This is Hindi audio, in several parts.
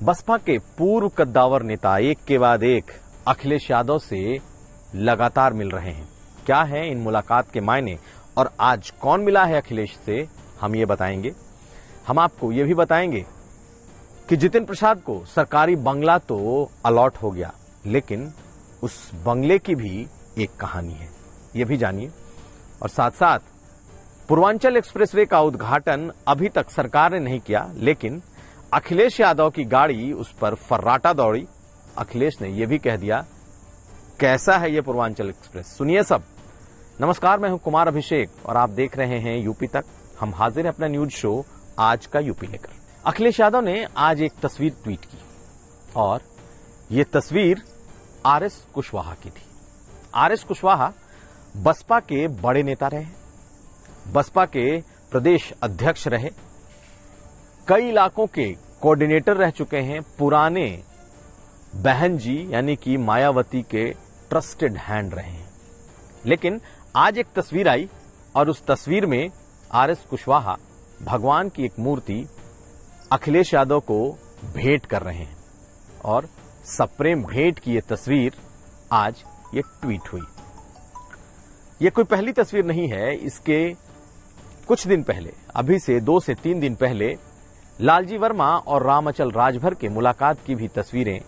बसपा के पूर्व कद्दावर नेता एक के बाद एक अखिलेश यादव से लगातार मिल रहे हैं। क्या है इन मुलाकात के मायने और आज कौन मिला है अखिलेश से, हम ये बताएंगे। हम आपको ये भी बताएंगे कि जितिन प्रसाद को सरकारी बंगला तो अलॉट हो गया, लेकिन उस बंगले की भी एक कहानी है, ये भी जानिए। और साथ साथ पूर्वांचल एक्सप्रेसवे का उद्घाटन अभी तक सरकार ने नहीं किया, लेकिन अखिलेश यादव की गाड़ी उस पर फर्राटा दौड़ी। अखिलेश ने यह भी कह दिया कैसा है ये पूर्वांचल एक्सप्रेस, सुनिए सब। नमस्कार, मैं हूं कुमार अभिषेक और आप देख रहे हैं यूपी तक। हम हाजिर हैं अपना न्यूज शो आज का यूपी लेकर। अखिलेश यादव ने आज एक तस्वीर ट्वीट की और ये तस्वीर आरएस कुशवाहा की थी। आरएस कुशवाहा बसपा के बड़े नेता रहे, बसपा के प्रदेश अध्यक्ष रहे, कई इलाकों के कोऑर्डिनेटर रह चुके हैं, पुराने बहन जी यानी कि मायावती के ट्रस्टेड हैंड रहे हैं। लेकिन आज एक तस्वीर आई और उस तस्वीर में आरएस कुशवाहा भगवान की एक मूर्ति अखिलेश यादव को भेंट कर रहे हैं और सप्रेम भेंट की ये तस्वीर आज ये ट्वीट हुई। ये कोई पहली तस्वीर नहीं है, इसके कुछ दिन पहले, अभी से 2 से 3 दिन पहले लालजी वर्मा और रामअचल राजभर के मुलाकात की भी तस्वीरें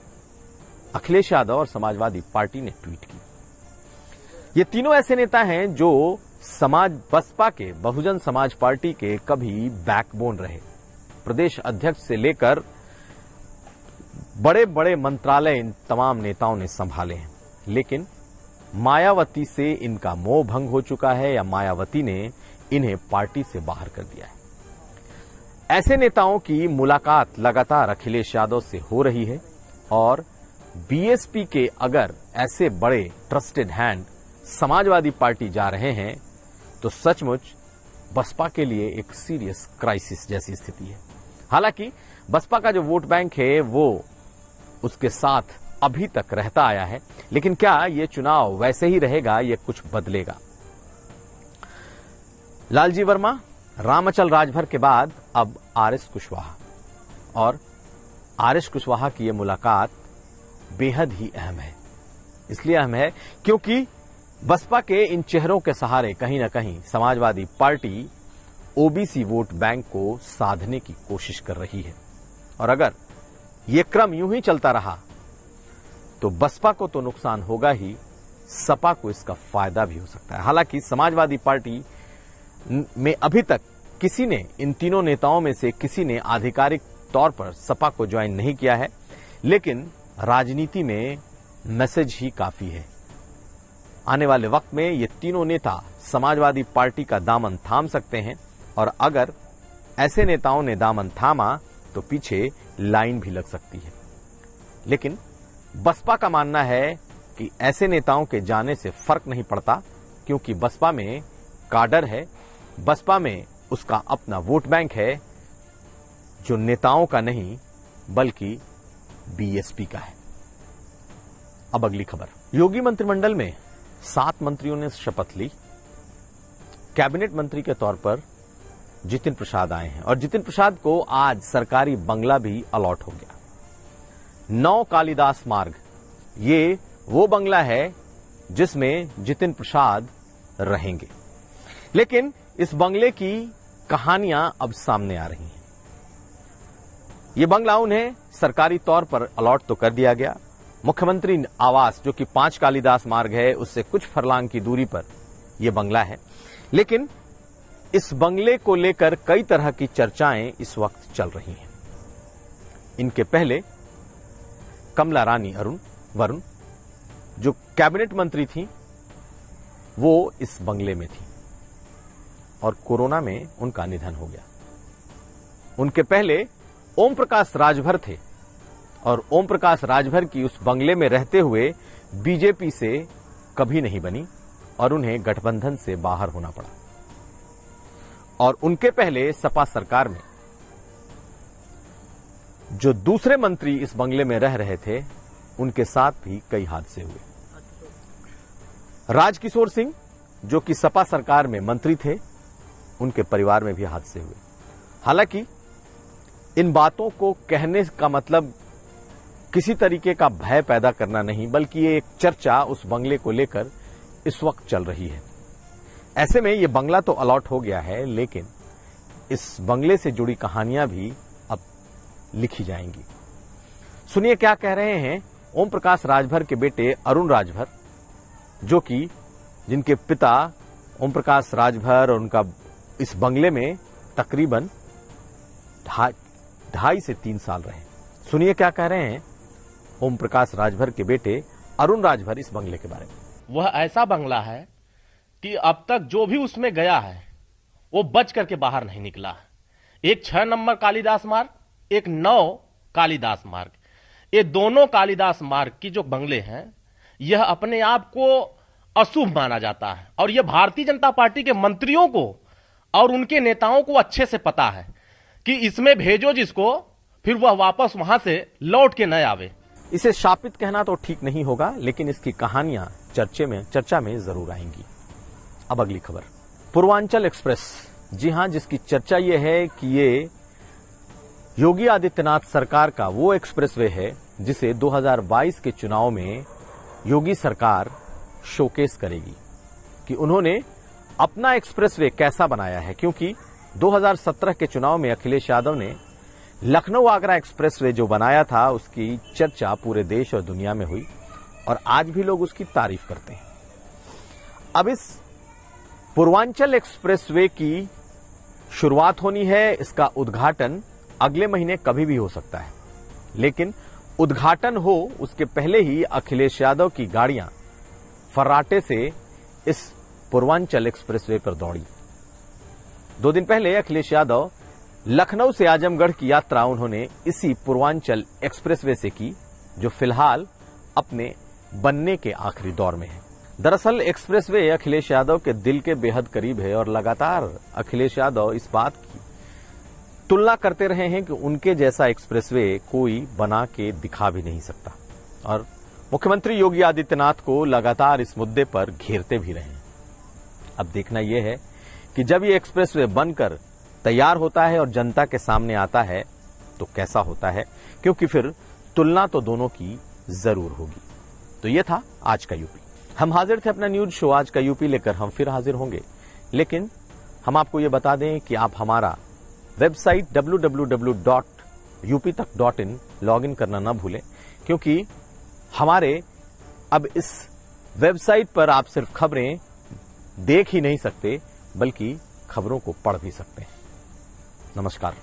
अखिलेश यादव और समाजवादी पार्टी ने ट्वीट की। ये तीनों ऐसे नेता हैं जो बसपा के बहुजन समाज पार्टी के कभी बैकबोन रहे। प्रदेश अध्यक्ष से लेकर बड़े बड़े मंत्रालय इन तमाम नेताओं ने संभाले हैं, लेकिन मायावती से इनका मोह भंग हो चुका है या मायावती ने इन्हें पार्टी से बाहर कर दिया है। ऐसे नेताओं की मुलाकात लगातार अखिलेश यादव से हो रही है और बीएसपी के अगर ऐसे बड़े ट्रस्टेड हैंड समाजवादी पार्टी जा रहे हैं तो सचमुच बसपा के लिए एक सीरियस क्राइसिस जैसी स्थिति है। हालांकि बसपा का जो वोट बैंक है वो उसके साथ अभी तक रहता आया है, लेकिन क्या ये चुनाव वैसे ही रहेगा, ये कुछ बदलेगा? लालजी वर्मा, रामअचल राजभर के बाद अब आरएस कुशवाहा, और आरएस कुशवाहा की यह मुलाकात बेहद ही अहम है। इसलिए अहम है क्योंकि बसपा के इन चेहरों के सहारे कहीं ना कहीं Samajwadi party OBC vote bank को साधने की कोशिश कर रही है। और अगर यह क्रम यूं ही चलता रहा तो बसपा को तो नुकसान होगा ही, सपा को इसका फायदा भी हो सकता है। हालांकि समाजवादी पार्टी में अभी तक किसी ने, इन तीनों नेताओं में से किसी ने आधिकारिक तौर पर सपा को ज्वाइन नहीं किया है, लेकिन राजनीति में मैसेज ही काफी है। आने वाले वक्त में ये तीनों नेता समाजवादी पार्टी का दामन थाम सकते हैं और अगर ऐसे नेताओं ने दामन थामा तो पीछे लाइन भी लग सकती है। लेकिन बसपा का मानना है कि ऐसे नेताओं के जाने से फर्क नहीं पड़ता, क्योंकि बसपा में काडर है, बसपा में उसका अपना वोट बैंक है जो नेताओं का नहीं बल्कि बीएसपी का है। अब अगली खबर। योगी मंत्रिमंडल में 7 मंत्रियों ने शपथ ली। कैबिनेट मंत्री के तौर पर जितिन प्रसाद आए हैं और जितिन प्रसाद को आज सरकारी बंगला भी अलॉट हो गया। 9 कालिदास मार्ग, ये वो बंगला है जिसमें जितिन प्रसाद रहेंगे। लेकिन इस बंगले की कहानियां अब सामने आ रही हैं। ये बंगला उन्हें सरकारी तौर पर अलॉट तो कर दिया गया। मुख्यमंत्री आवास जो कि 5 कालिदास मार्ग है उससे कुछ फरलांग की दूरी पर यह बंगला है, लेकिन इस बंगले को लेकर कई तरह की चर्चाएं इस वक्त चल रही हैं। इनके पहले कमला रानी वरुण जो कैबिनेट मंत्री थी वो इस बंगले में थी और कोरोना में उनका निधन हो गया। उनके पहले ओम प्रकाश राजभर थे और ओम प्रकाश राजभर की उस बंगले में रहते हुए बीजेपी से कभी नहीं बनी और उन्हें गठबंधन से बाहर होना पड़ा। और उनके पहले सपा सरकार में जो दूसरे मंत्री इस बंगले में रह रहे थे उनके साथ भी कई हादसे हुए। राजकिशोर सिंह जो कि सपा सरकार में मंत्री थे, उनके परिवार में भी हादसे हुए। हालांकि इन बातों को कहने का मतलब किसी तरीके का भय पैदा करना नहीं, बल्कि ये एक चर्चा उस बंगले को लेकर इस वक्त चल रही है। ऐसे में ये बंगला तो अलॉट हो गया है, लेकिन इस बंगले से जुड़ी कहानियां भी अब लिखी जाएंगी। सुनिए क्या कह रहे हैं ओम प्रकाश राजभर के बेटे अरुण राजभर, जो कि जिनके पिता ओम प्रकाश राजभर और उनका इस बंगले में तकरीबन 2.5 से 3 साल रहे। सुनिए क्या कह रहे हैं ओम प्रकाश राजभर के बेटे अरुण राजभर इस बंगले के बारे में। वह ऐसा बंगला है कि अब तक जो भी उसमें गया है वो बच करके बाहर नहीं निकला है। एक 6 नंबर कालिदास मार्ग, एक 9 कालिदास मार्ग, ये दोनों कालिदास मार्ग की जो बंगले हैं यह अपने आप को अशुभ माना जाता है, और यह भारतीय जनता पार्टी के मंत्रियों को और उनके नेताओं को अच्छे से पता है कि इसमें भेजो जिसको, फिर वह वापस वहां से लौट के न आवे। इसे शापित कहना तो ठीक नहीं होगा, लेकिन इसकी कहानियां चर्चा में जरूर आएंगी। अब अगली खबर, पूर्वांचल एक्सप्रेस। जी हां, जिसकी चर्चा यह है कि ये योगी आदित्यनाथ सरकार का वो एक्सप्रेसवे है जिसे 2022 के चुनाव में योगी सरकार शोकेस करेगी कि उन्होंने अपना एक्सप्रेसवे कैसा बनाया है। क्योंकि 2017 के चुनाव में अखिलेश यादव ने लखनऊ आगरा एक्सप्रेसवे जो बनाया था उसकी चर्चा पूरे देश और दुनिया में हुई, और आज भी लोग उसकी तारीफ करते हैं। अब इस पूर्वांचल एक्सप्रेसवे की शुरुआत होनी है, इसका उद्घाटन अगले महीने कभी भी हो सकता है, लेकिन उद्घाटन हो उसके पहले ही अखिलेश यादव की गाड़ियां फर्राटे से इस पूर्वांचल एक्सप्रेसवे पर दौड़ी। 2 दिन पहले अखिलेश यादव लखनऊ से आजमगढ़ की यात्रा उन्होंने इसी पूर्वांचल एक्सप्रेसवे से की, जो फिलहाल अपने बनने के आखिरी दौर में है। दरअसल एक्सप्रेसवे अखिलेश यादव के दिल के बेहद करीब है, और लगातार अखिलेश यादव इस बात की तुलना करते रहे हैं कि उनके जैसा एक्सप्रेसवे कोई बना के दिखा भी नहीं सकता, और मुख्यमंत्री योगी आदित्यनाथ को लगातार इस मुद्दे पर घेरते भी रहे हैं। अब देखना यह है कि जब ये एक्सप्रेसवे बनकर तैयार होता है और जनता के सामने आता है तो कैसा होता है, क्योंकि फिर तुलना तो दोनों की जरूर होगी। तो ये था आज का यूपी। हम हाजिर थे अपना न्यूज शो आज का यूपी लेकर, हम फिर हाजिर होंगे, लेकिन हम आपको ये बता दें कि आप हमारा वेबसाइट www.uptak.in लॉगिन करना ना भूलें, क्योंकि हमारे अब इस वेबसाइट पर आप सिर्फ खबरें देख ही नहीं सकते, बल्कि खबरों को पढ़ भी सकते हैं। नमस्कार।